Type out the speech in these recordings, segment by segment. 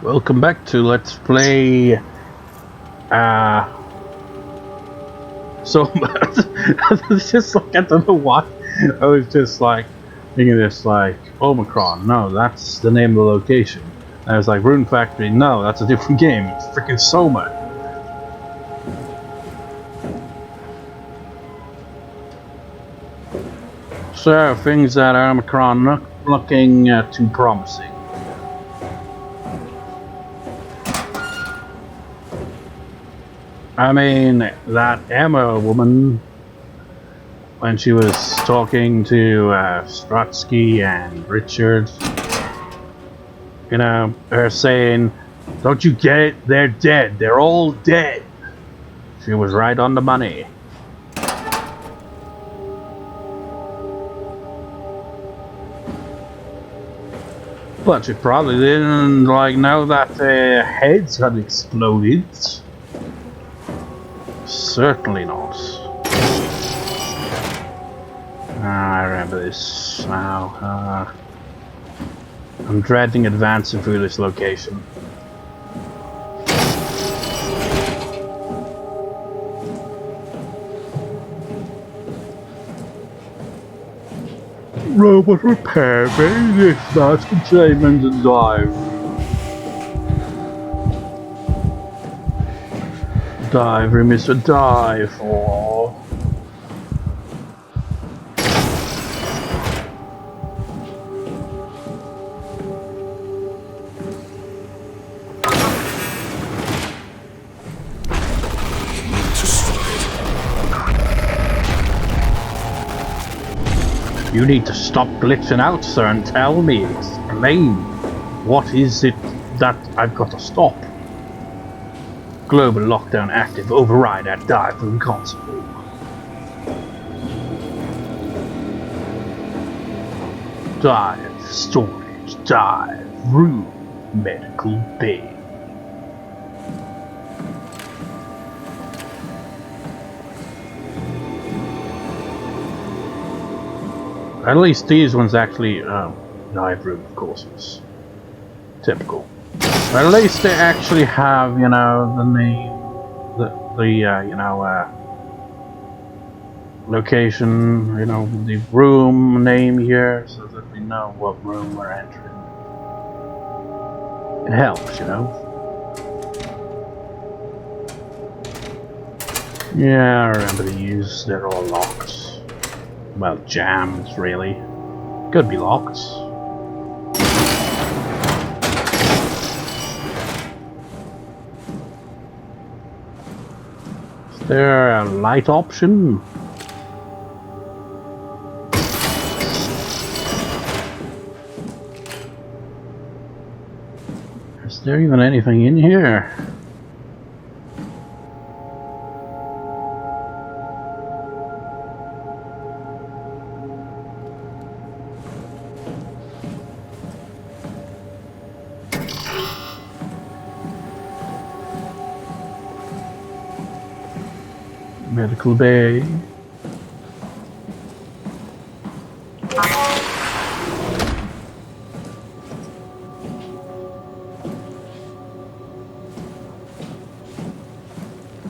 Welcome back to Let's Play so it's just like, I don't know why I was just like thinking this, like Omicron, no, that's the name of the location. And I was like, Rune Factory, no, that's a different game, it's freaking Soma. So things that are Omicron not looking too promising. I mean, that Emma woman, when she was talking to Strutsky and Richard, you know, her saying, "Don't you get it? They're dead. They're all dead." She was right on the money. But she probably didn't like know that their heads had exploded. Certainly not. I remember this now. I'm dreading advancing through this location. Robot repair, very dispatch containment and dive. Dive room is to die for. You need to stop glitching out, sir, and tell me, explain. What is it that I've got to stop? Global lockdown active, override at dive room console. Dive, storage, dive, room, medical bay. At least these ones actually, dive room, of course, is typical. But at least they actually have, you know, the name, location, you know, the room name here, so that we know what room we're entering. It helps, you know. Yeah, I remember these, they're all locked. Well, jammed, really. Could be locked. Is there a light option? Is there even anything in here? Medical bay.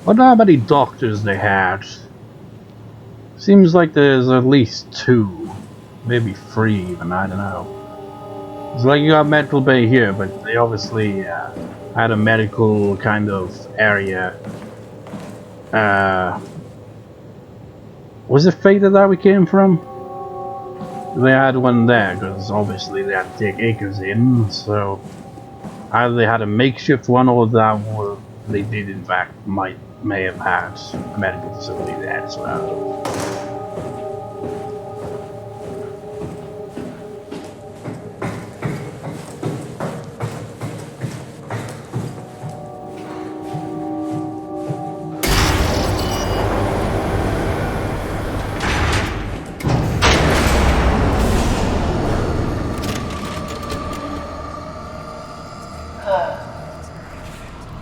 Wonder how many doctors they had. Seems like there's at least 2, maybe 3 even, I don't know. It's like you got medical bay here, but they obviously had a medical kind of area. Was it Fated that we came from? They had one there, because obviously they had to take acres in, so either they had a makeshift one or that one they did in fact may have had a medical facility there as well.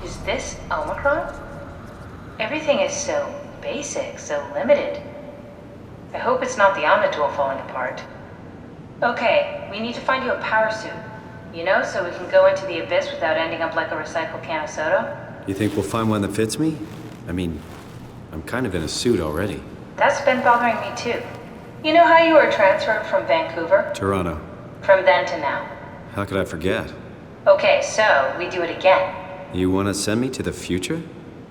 Is this Omicron? Everything is so basic, so limited. I hope it's not the omnitool falling apart. Okay, we need to find you a power suit. You know, so we can go into the abyss without ending up like a recycled can of soda. You think we'll find one that fits me? I mean, I'm kind of in a suit already. That's been bothering me too. You know how you were transferred from Vancouver? Toronto. From then to now. How could I forget? Okay, so we do it again. You want to send me to the future?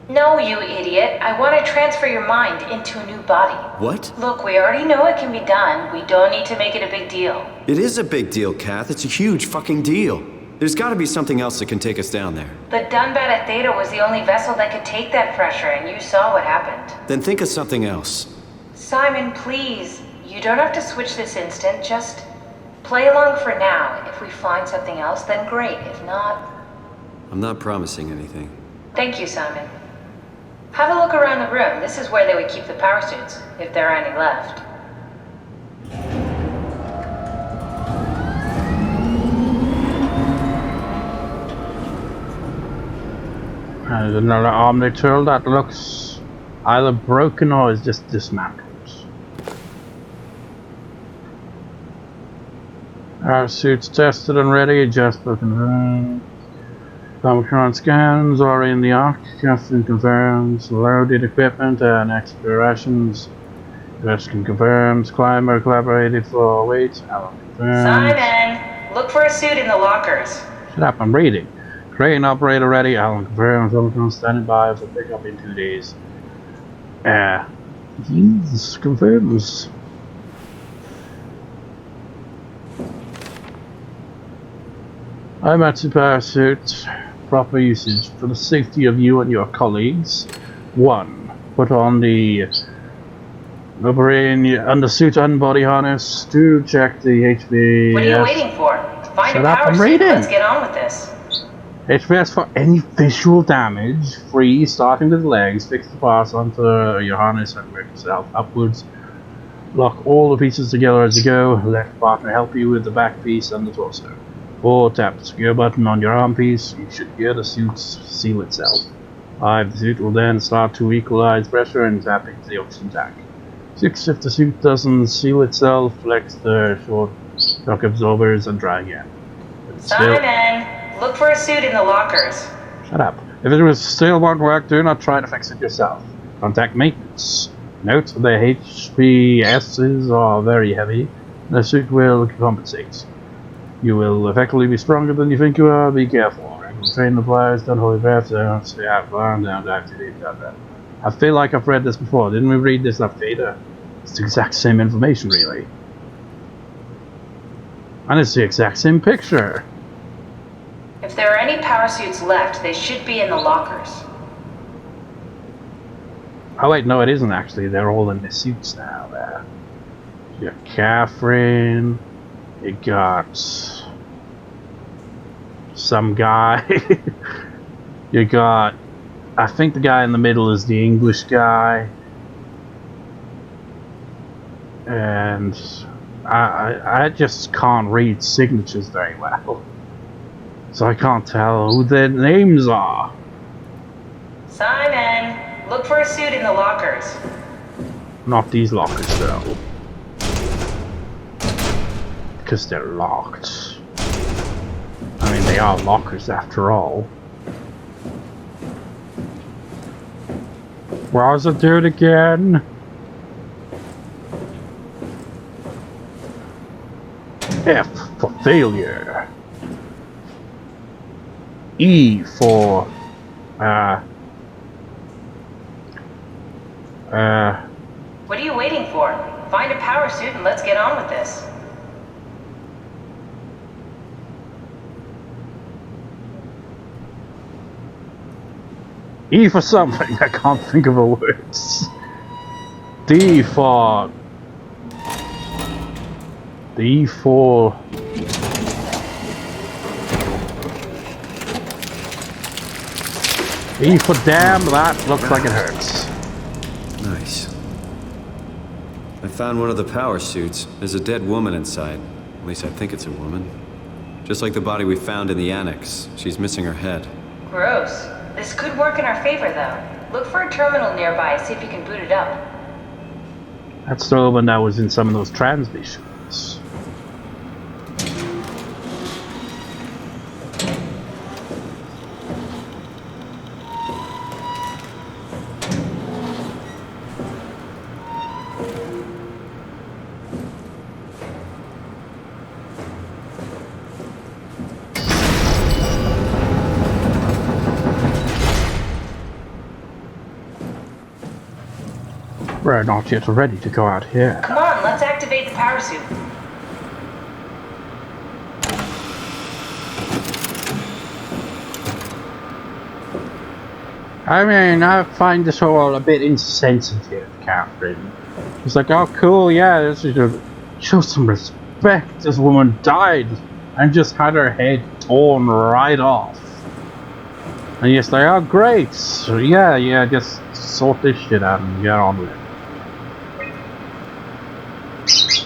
No, you idiot. I want to transfer your mind into a new body. What? Look, we already know it can be done. We don't need to make it a big deal. It is a big deal, Kath. It's a huge fucking deal. There's got to be something else that can take us down there. The Dunbat at Theta was the only vessel that could take that pressure, and you saw what happened. Then think of something else. Simon, please. You don't have to switch this instant. Just play along for now. If we find something else, then great. If not... I'm not promising anything. Thank you, Simon. Have a look around the room. This is where they would keep the power suits, if there are any left. There's another omnitool that looks either broken or is just dismantled. Our suits tested and ready, just for confirmed. Omicron scans are in the arc, Captain confirms. Loaded equipment and explorations. Question confirms. Climber collaborated for wait. Alan confirms. Simon! Look for a suit in the lockers. Shut up, I'm reading. Crane operator ready. Alan confirms. Omicron standing by for pickup in 2 days. Jesus confirms. I'm at super suit. Proper usage for the safety of you and your colleagues. 1. Put on the undersuit and body harness. 2. Check the HPS. What are you waiting for? Find Shut a up, power I'm suit. reading. Let's get on with this. HPS for any visual damage. Free, starting with legs. Fix the parts onto your harness and work yourself upwards. Lock all the pieces together as you go. Let partner help you with the back piece and the torso. 4. Tap the secure button on your arm piece. You should hear the suit seal itself. 5. The suit will then start to equalize pressure and tap into the oxygen tank. 6. If the suit doesn't seal itself, flex the short shock absorbers and try again. Simon! Look for a suit in the lockers. Shut up. If it still won't work, do not try to fix it yourself. Contact maintenance. Note the HPSs are very heavy. The suit will compensate. You will effectively be stronger than you think you are. Be careful. Train the players, don't hold your breath, don't stay out far, don't activate that. I feel like I've read this before. Didn't we read this up Theta? It's the exact same information, really. And it's the exact same picture. If there are any power suits left, they should be in the lockers. Oh wait, no it isn't actually. They're all in the suits now there. You got Catherine. You got some guy. You got, I think the guy in the middle is the English guy. And I just can't read signatures very well. So I can't tell who their names are. Simon! Look for a suit in the lockers. Not these lockers though. Because they're locked. I mean, they are lockers after all. Where's the dude again? F for failure. E for What are you waiting for? Find a power suit and let's get on with this. E for something, I can't think of the words. D for E for damn, that looks like it hurts. Nice. I found one of the power suits. There's a dead woman inside. At least I think it's a woman. Just like the body we found in the annex. She's missing her head. Gross. This could work in our favor, though. Look for a terminal nearby, see if you can boot it up. That's the one that was in some of those transmissions. We're not yet ready to go out here. Come on, let's activate the power suit. I mean, I find this all a bit insensitive, Catherine. It's like, oh cool, yeah, this is show some respect. This woman died and just had her head torn right off. And you're just like, oh great, so yeah, just sort this shit out and get on with it.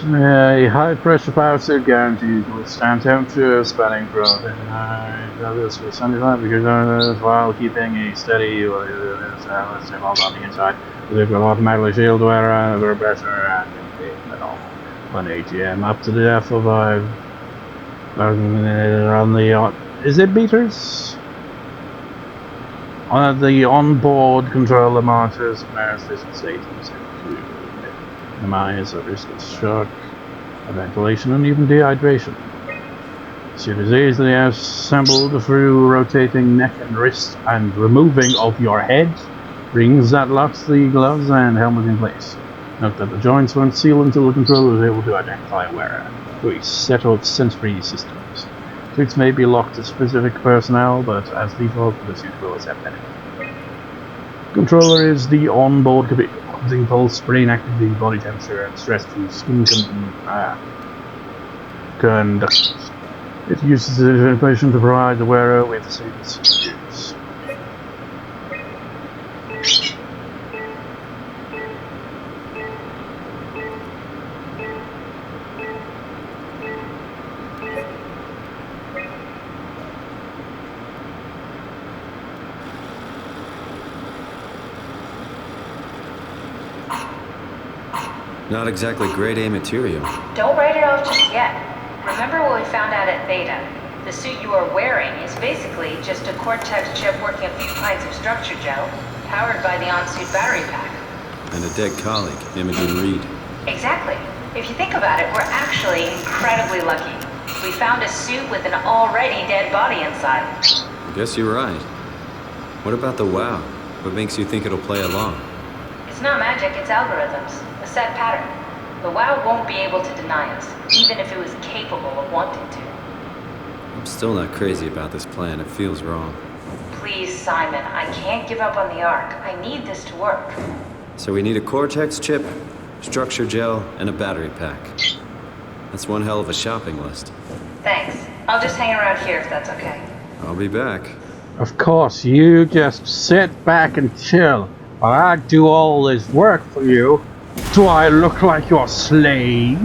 A high pressure power suit guarantees to withstand temperature spanning from this was 75 because while keeping a steady let's involved on the inside. They've got automatically shield wear better and metal 1 ATM up to the depth of 5 on the is it meters? On the onboard controller monitors this status to minimize the risk of shock, ventilation, and even dehydration. The suit is easily assembled through rotating neck and wrist and removing of your head rings that locks the gloves and helmet in place. Note that the joints won't seal until the controller is able to identify a wearer through a set of sensory systems. Suits may be locked to specific personnel, but as default, the suit will accept anyone. Controller is the onboard computer, using pulse, brain activity, body temperature, and stress to skin conductions. It uses the information to provide the wearer with status use. Not exactly grade A material. Don't write it off just yet. Remember what we found out at Theta? The suit you are wearing is basically just a cortex chip working a few pints of structure gel, powered by the on-suit battery pack. And a dead colleague, Imogen Reed. Exactly. If you think about it, we're actually incredibly lucky. We found a suit with an already dead body inside. I guess you're right. What about the WoW? What makes you think it'll play along? It's not magic, it's algorithms. A set pattern. The WoW won't be able to deny us, even if it was capable of wanting to. I'm still not crazy about this plan. It feels wrong. Please, Simon, I can't give up on the Ark. I need this to work. So we need a cortex chip, structure gel, and a battery pack. That's one hell of a shopping list. Thanks. I'll just hang around here if that's okay. I'll be back. Of course, you just sit back and chill while I do all this work for you. Do I look like your slave?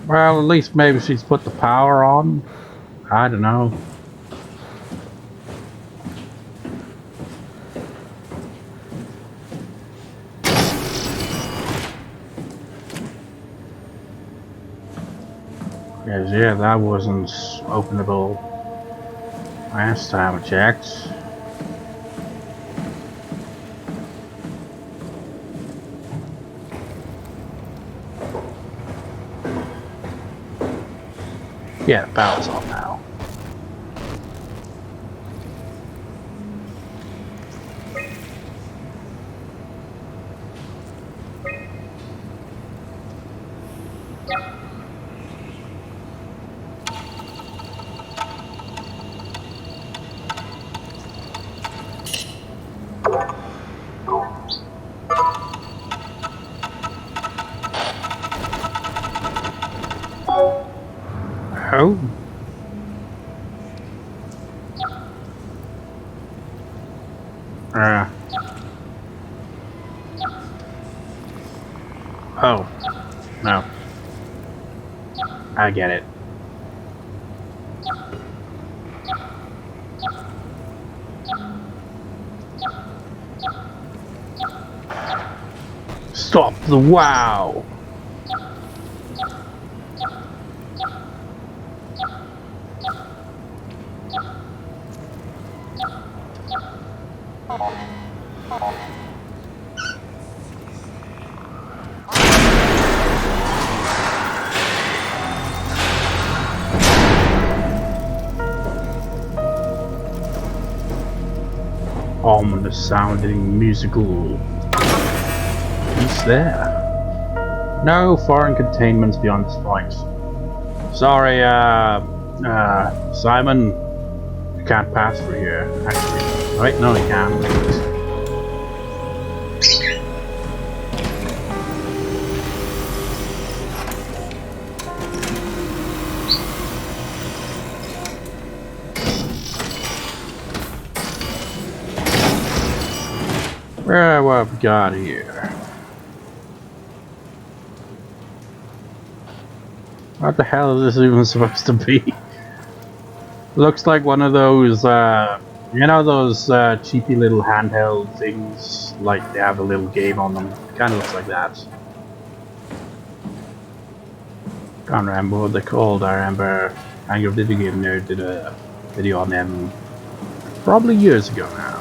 Well, at least maybe she's put the power on. I don't know. Because, yeah, that wasn't openable last time I checked. Yeah, the power's on now. Oh. Oh. No. I get it. Stop the wow! ominous sounding musical piece there. No foreign containments beyond this point. Sorry, Simon, you can't pass through here, actually. Right, no you can. What have we got here? What the hell is this even supposed to be? Looks like one of those, you know those cheapy little handheld things, like they have a little game on them. Kind of looks like that. Can't remember what they're called. I remember Angry Video Game Nerd did a video on them probably years ago now.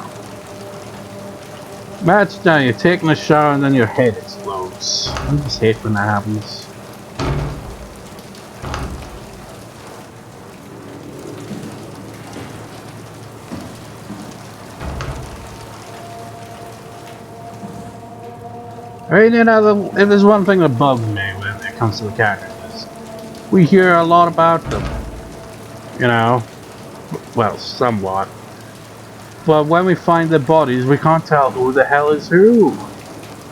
Imagine now you're taking a shower and then your head explodes. I just hate when that happens. I mean, you know, if there's one thing that bugs me when it comes to the characters, we hear a lot about them. You know, well, somewhat. But when we find their bodies, we can't tell who the hell is who.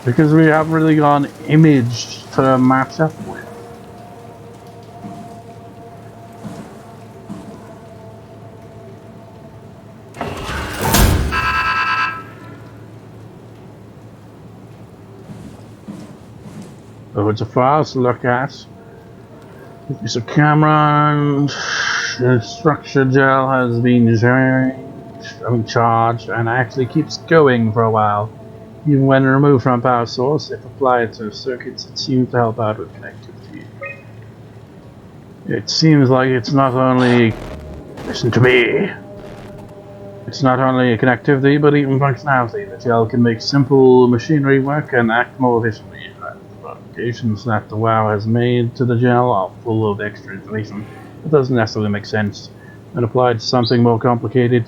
Because we haven't really got an image to match up with. So it's a file to look at. It's a camera and the structure gel has been charged and actually keeps going for a while. Even when removed from power source, if applied to circuits, it seems to help out with connectivity. It seems like it's not only, listen to me, it's not only a connectivity but even functionality. The gel can make simple machinery work and act more efficiently. The modifications that the WoW has made to the gel are full of extra information. It doesn't necessarily make sense. When applied to something more complicated,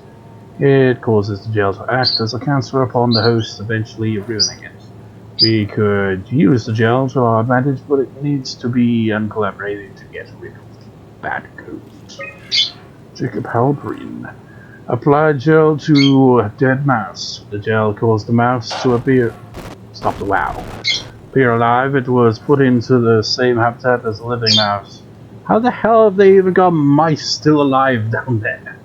it causes the gel to act as a cancer upon the host, eventually ruining it. We could use the gel to our advantage, but it needs to be uncollaborated to get rid of bad codes. Jacob Halbrine. Applied gel to a dead mouse. The gel caused the mouse to appear alive. It was put into the same habitat as a living mouse. How the hell have they even got mice still alive down there?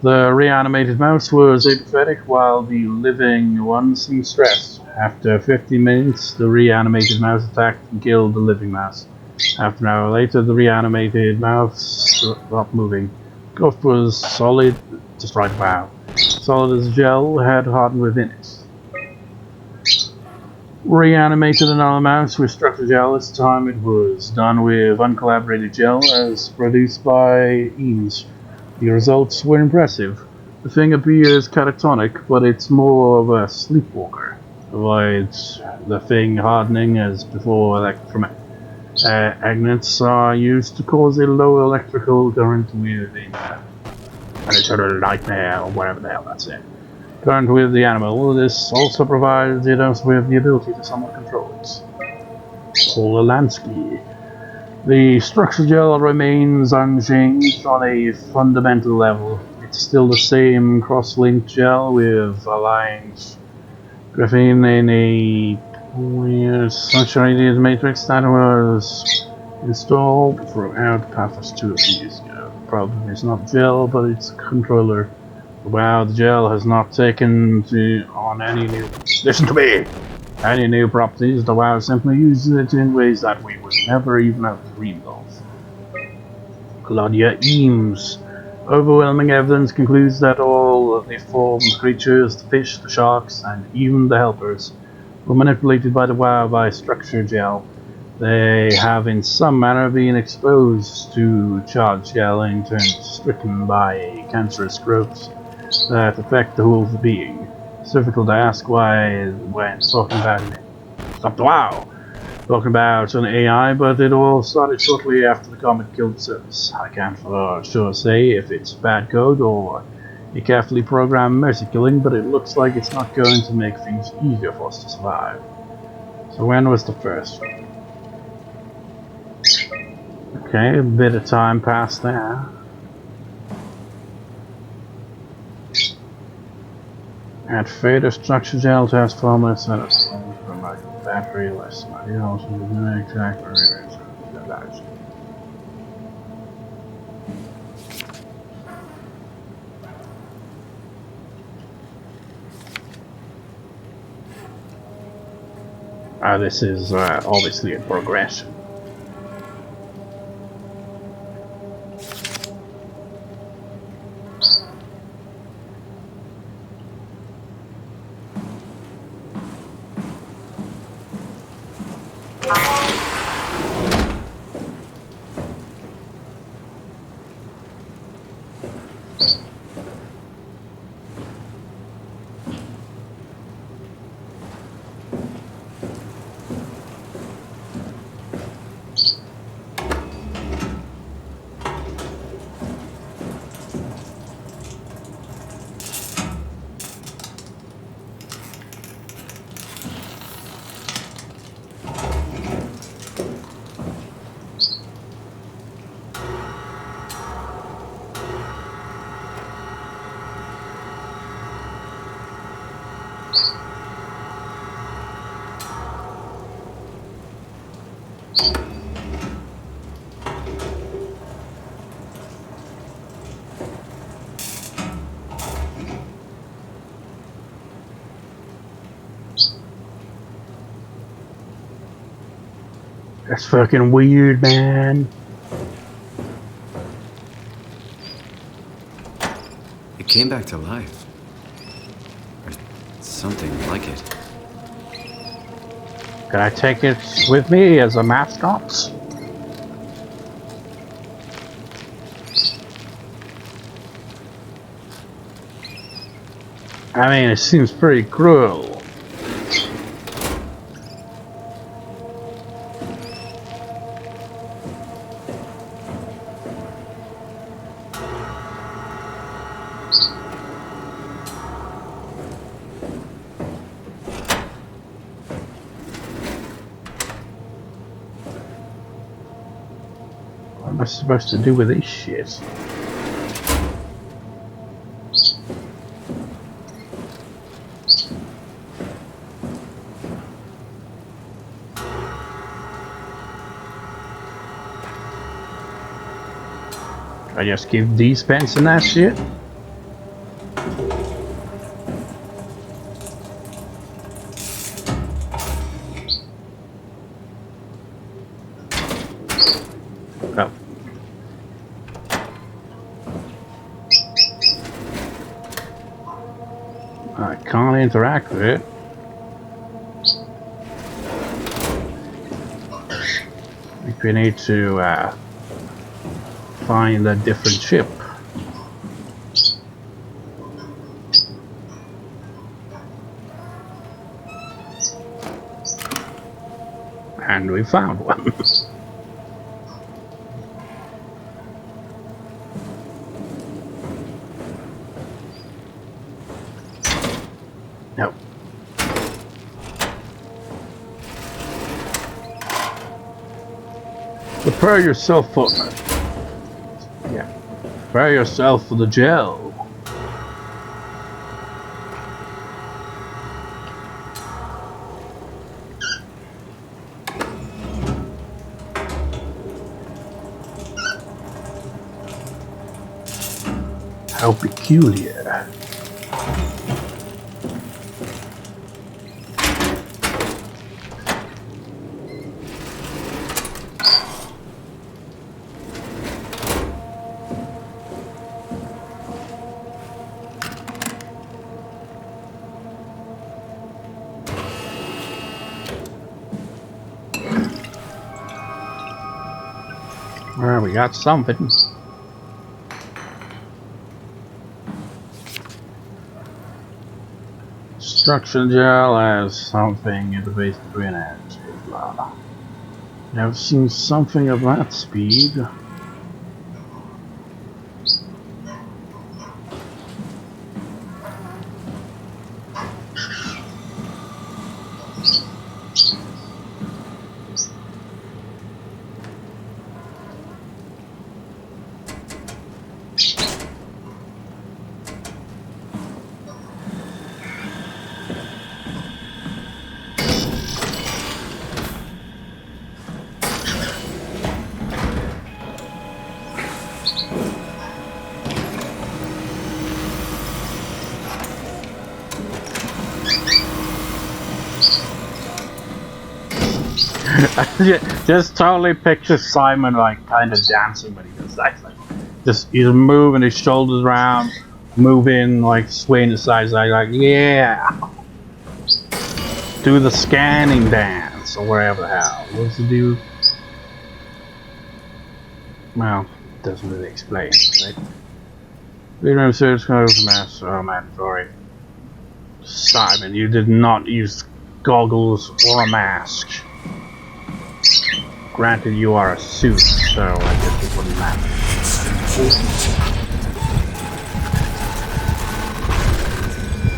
The reanimated mouse was apathetic while the living one seemed stressed. After 50 minutes, the reanimated mouse attacked and killed the living mouse. After an hour later, the reanimated mouse stopped moving. Ghost was solid, just right wow. Solid as gel had hardened within it. Reanimated another mouse with structure gel. This time it was done with uncollaborated gel as produced by Eames. The results were impressive. The thing appears catatonic, but it's more of a sleepwalker. Avoids the thing hardening as before. Magnets are used to cause a low electrical current within an eternal nightmare, or whatever the hell that's it. Current with the animal. This also provides it with the ability to somewhat control it. Polalansky. The structure gel remains unchanged on a fundamental level. It's still the same cross-linked gel with aligned graphene in a saturated matrix that was installed throughout Pathos 2 a few years ago. The problem is not gel, but it's a controller. Wow, the gel has not taken on any new... Listen to me! Any new properties. The WoW simply uses it in ways that we would never even have dreamed of. Claudia Eames. Overwhelming evidence concludes that all of the formed creatures, the fish, the sharks, and even the helpers, were manipulated by the WoW by structure gel. They have in some manner been exposed to charged gel and turned stricken by cancerous growths that affect the whole of the being. It's difficult to ask why when talking about talking about an AI, but it all started shortly after the comet killed the service. I can't for sure say if it's bad code or A carefully programmed mercy killing, but it looks like it's not going to make things easier for us to survive. So when was the first one? Okay, a bit of time passed there. Add further structure gel to have formula set up from my battery less money. Also, the exact this is obviously a progression. That's fucking weird, man. It came back to life. Or something like it. Can I take it with me as a mascot? I mean, it seems pretty cruel. What am I supposed to do with this shit? I just give these pens and that shit? Oh. I can't interact with it. I think we need to find a different ship. And we found one. No. Prepare yourself for prepare yourself for the gel. How peculiar. Well, we got something. Structure gel has something in the base between edge. Blah. I've seen something of that speed. Just totally picture Simon like kind of dancing when he does that. Like, just he's moving his shoulders around, moving like swaying to side to side, like yeah. Do the scanning dance or whatever the hell. What does he do? Well, it doesn't really explain, right? Freedom search goes master. Oh man, sorry. Simon, you did not use goggles or a mask. Granted, you are a suit, so I guess it wouldn't matter.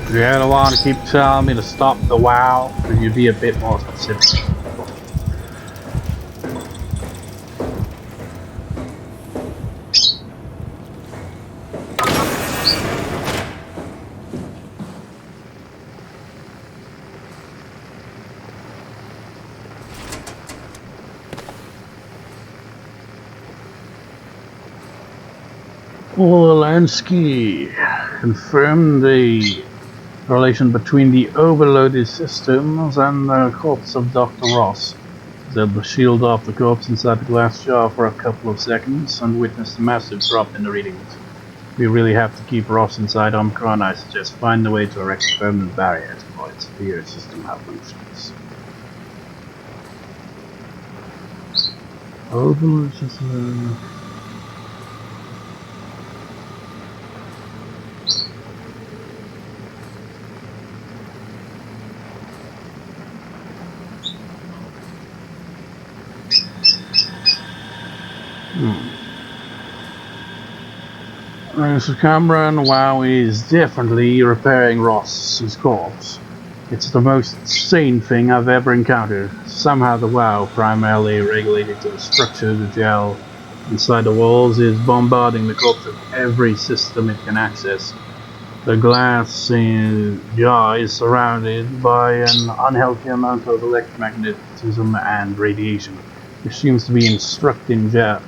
If you don't want to keep telling me to stop the wow, could you be a bit more specific? Lansky confirmed the relation between the overloaded systems and the corpse of Dr. Ross. Zeb shielded off the corpse inside the glass jar for a couple of seconds and witnessed a massive drop in the readings. We really have to keep Ross inside Omicron. I suggest find a way to erect a permanent barrier to avoid severe system malfunctions. Overloaded system. So Cameron, wow, is definitely repairing Ross's corpse. It's the most sane thing I've ever encountered. Somehow the wow, primarily regulated to the structure of the gel inside the walls, is bombarding the corpse with every system it can access. The glass jar is surrounded by an unhealthy amount of electromagnetism and radiation, which seems to be instructing gel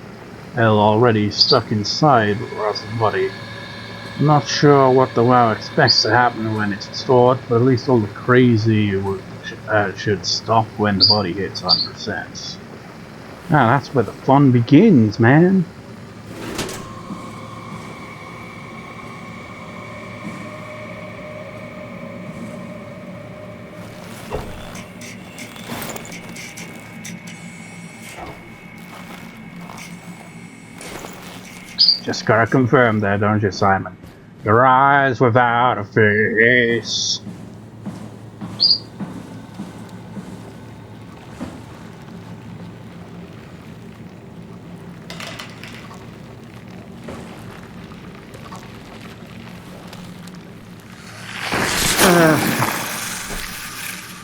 already stuck inside Ross's body. Not sure what the WoW expects to happen when it's stored, but at least all the crazy should stop when the body hits 100%. Ah, that's where the fun begins, man. Just gotta confirm that, don't you, Simon? Your eyes without a face.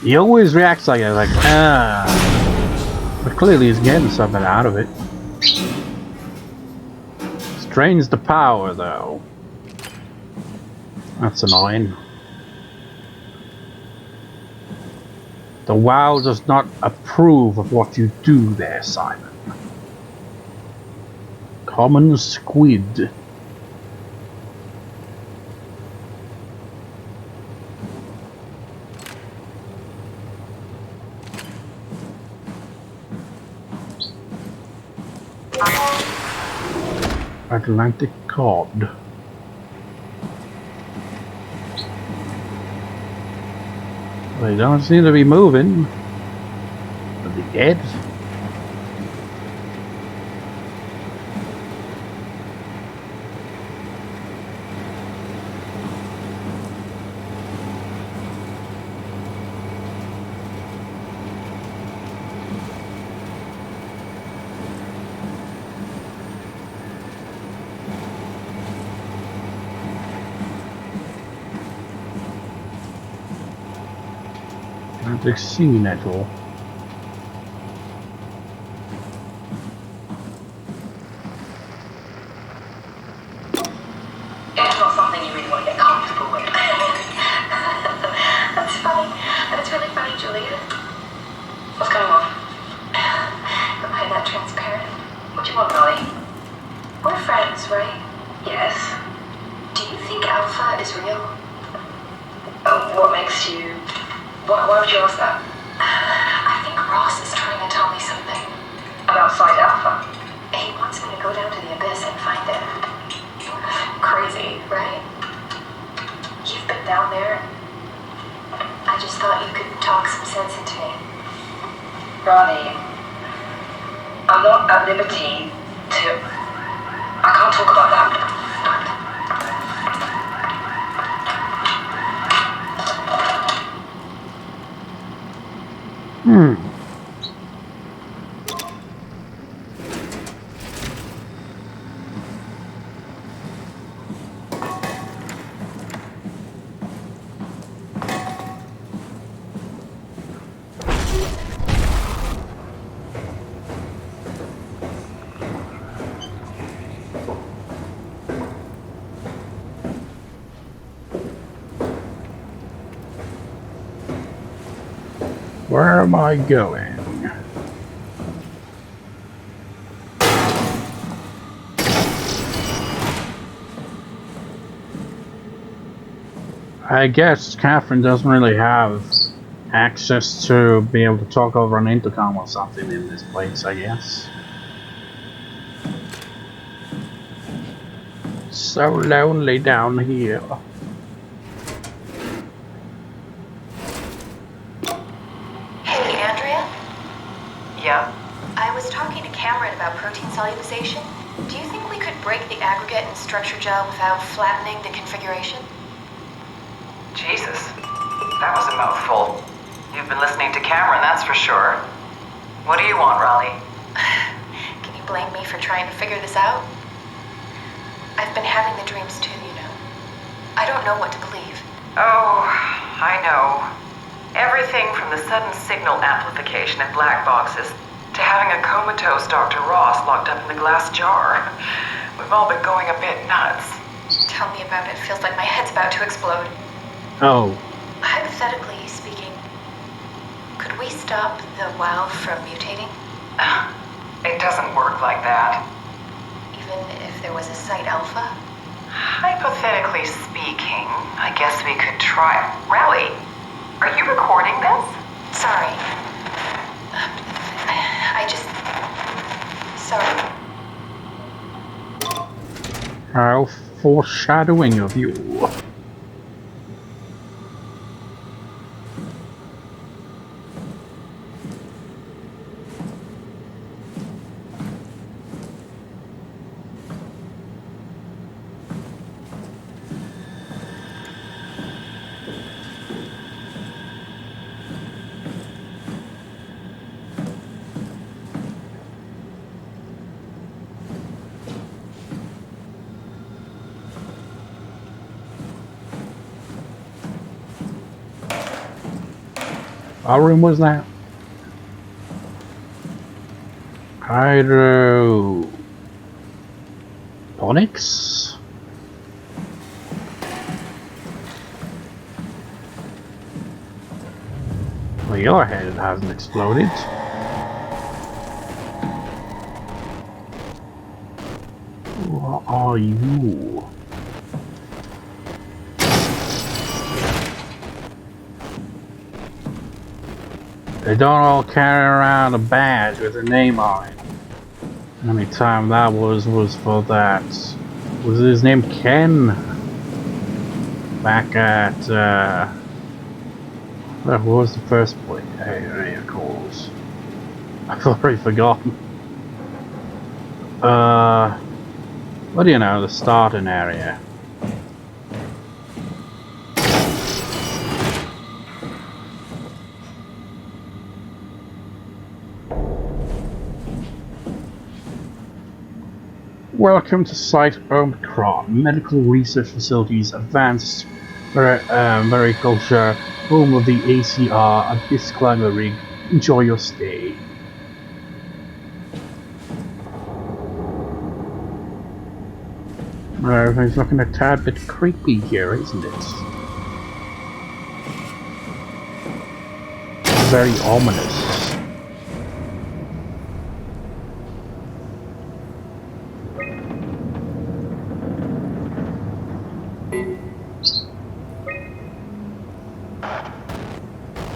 He always reacts like but clearly he's getting something out of it. Drains the power, though. That's annoying. The WoW does not approve of what you do there, Simon. Common squid. Atlantic cod. They don't seem to be moving. Are they dead? Atlantic sea nettle. It's not something you really want to get comfortable with. That's funny. That's really funny, Julia. What's going on? You're playing that transparent. What do you want, Molly? We're friends, right? Yes. Do you think Alpha is real? What makes you... Why would you ask that? I think Ross is trying to tell me something. About Site Alpha. He wants me to go down to the abyss and find it. Crazy, right? You've been down there. I just thought you could talk some sense into me. Ronnie, I'm not at liberty to... I can't talk about that. Where am I going? I guess Catherine doesn't really have access to be able to talk over an intercom or something in this place, I guess. So lonely down here. Hey, Andrea? Yeah? I was talking to Cameron about protein solubilization. Do you think we could break the aggregate and structure gel without flattening the configuration? Jesus. That was a mouthful. You've been listening to Cameron, that's for sure. What do you want, Raleigh? Can you blame me for trying to figure this out? I've been having the dreams too, you know. I don't know what to believe. Oh, I know. Everything from the sudden signal amplification in black boxes to having a comatose Dr. Ross locked up in the glass jar. We've all been going a bit nuts. Tell me about it. Feels like my head's about to explode. Oh. Hypothetically speaking, could we stop the WoW from mutating? It doesn't work like that. Even if there was a Site Alpha? Hypothetically speaking, I guess we could try. Raleigh, are you recording this? Sorry. I just... Sorry. How foreshadowing of you. What room was that? Hydroponics? Well, your head hasn't exploded. What are you? They don't all carry around a badge with a name on it. How many time that was for that? Was his name Ken? Back at what was the first place? Hey, of course. I've already forgotten. What do you know? The starting area. Welcome to Site Omicron, Medical Research Facilities, Advanced Mariculture, home of the ACR, Abyss Climber Rig. Enjoy your stay. Everything's looking a tad bit creepy here, isn't it? Very ominous.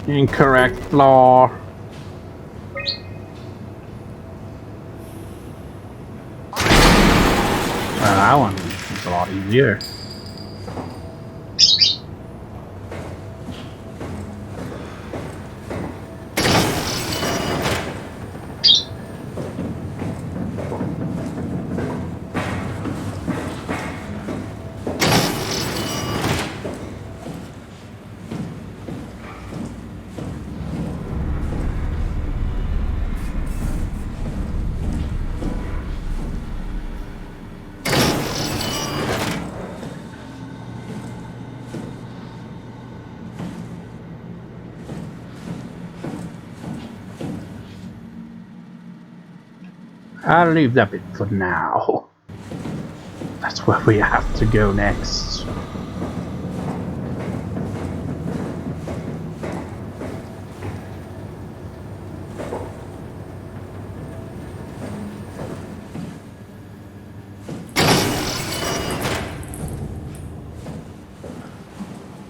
Incorrect floor. that one is a lot easier. I'll leave that bit for now. That's where we have to go next.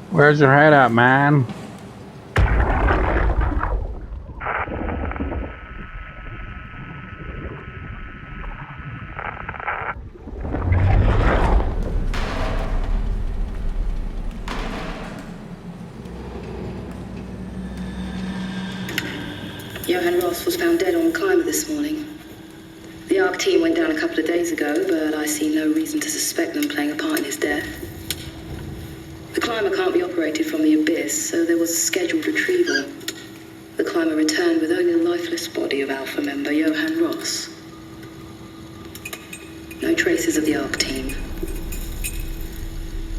Where's your head at, man? Johann Ross was found dead on the climber this morning. The ARC team went down a couple of days ago, but I see no reason to suspect them playing a part in his death. The climber can't be operated from the abyss, so there was a scheduled retrieval. The climber returned with only the lifeless body of Alpha member Johann Ross. No traces of the ARC team.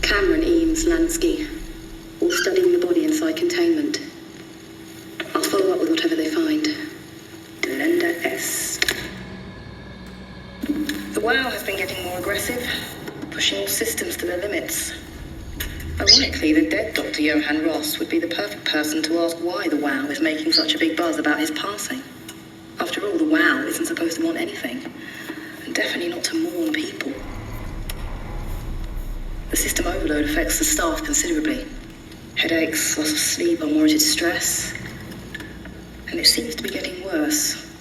Cameron, Eames, Lansky, all studying the body inside containment. I'll follow up with whatever they find. Delenda Est. The WoW has been getting more aggressive, pushing all systems to their limits. Ironically, the dead Dr. Johann Ross would be the perfect person to ask why the WoW is making such a big buzz about his passing. After all, the WoW isn't supposed to want anything, and definitely not to mourn people. The system overload affects the staff considerably. Headaches, loss of sleep, unwarranted stress. And it seems to be getting worse.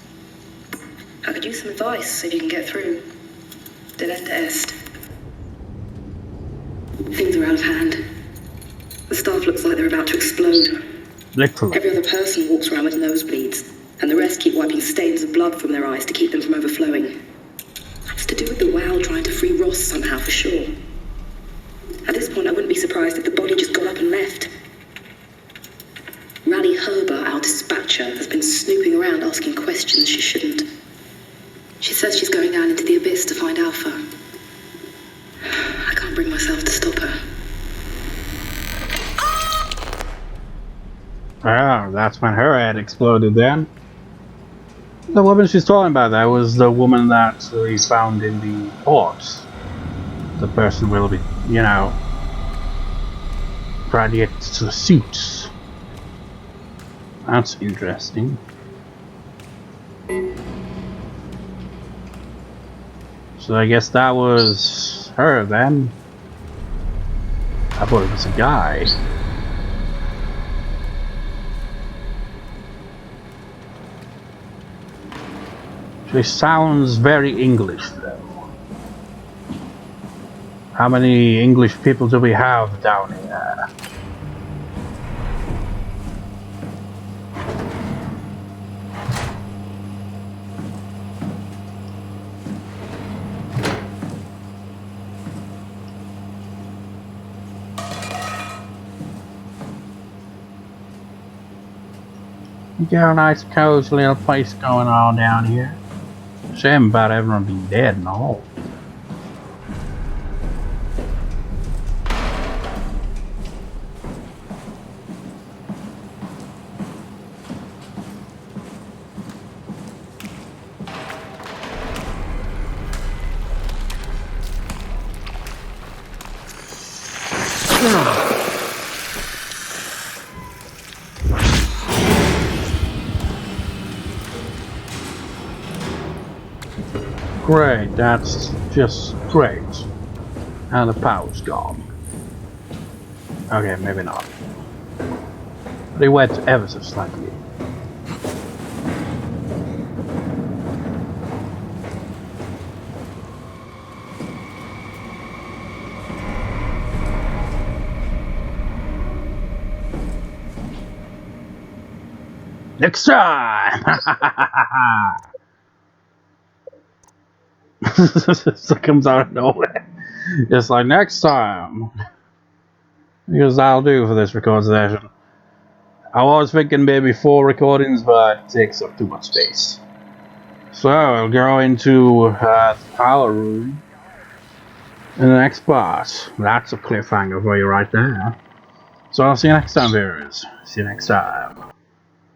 I could use some advice if you can get through. Delenda Est. Things are out of hand. The staff looks like they're about to explode. Literally. Every other person walks around with nosebleeds, and the rest keep wiping stains of blood from their eyes to keep them from overflowing. It's to do with the WoW trying to free Ross somehow, for sure. At this point, I wouldn't be surprised if the body just got up and left. Rally Herber, our dispatcher, has been snooping around asking questions she shouldn't. She says she's going down into the abyss to find Alpha. I can't bring myself to stop her. Ah, that's when her head exploded then. The woman she's talking about, that was the woman that is found in the port. The person will be, you know, radiated to the suits. That's interesting. So I guess that was her then. I thought it was a guy. She sounds very English though. How many English people do we have down here? You got a nice cozy little place going on down here. Shame about everyone being dead and all. Great, that's just great. And the power's gone. Okay, maybe not. They went ever so slightly. Next time! It comes out of nowhere. It's like, next time! Because that'll do for this recording session. I was thinking maybe 4 recordings, but it takes up too much space. So, I'll go into the power room in the next part. That's a cliffhanger for you right there. So I'll see you next time, viewers. See you next time.